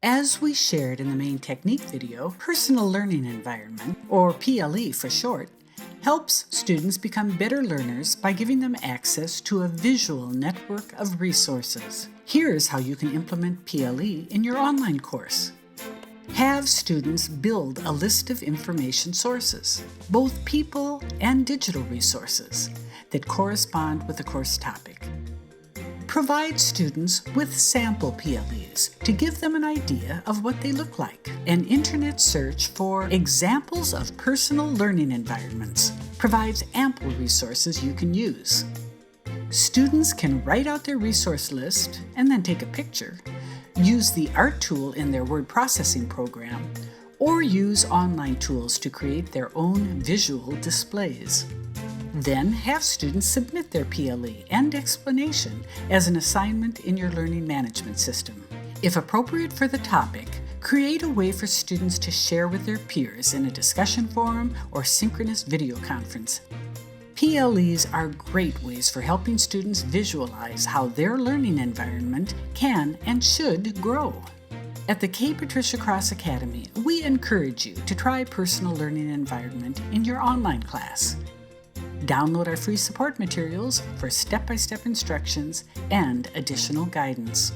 As we shared in the main technique video, Personal Learning Environment, or PLE for short, helps students become better learners by giving them access to a visual network of resources. Here's how you can implement PLE in your online course. Have students build a list of information sources, both people and digital resources, that correspond with the course topic. Provide students with sample PLEs to give them an idea of what they look like. An internet search for examples of personal learning environments provides ample resources you can use. Students can write out their resource list and then take a picture, use the art tool in their word processing program, or use online tools to create their own visual displays. Then have students submit their PLE and explanation as an assignment in your learning management system. If appropriate for the topic, create a way for students to share with their peers in a discussion forum or synchronous video conference. PLEs are great ways for helping students visualize how their learning environment can and should grow. At the Patricia Cross Academy, we encourage you to try Personal Learning Environment in your online class. Download our free support materials for step-by-step instructions and additional guidance.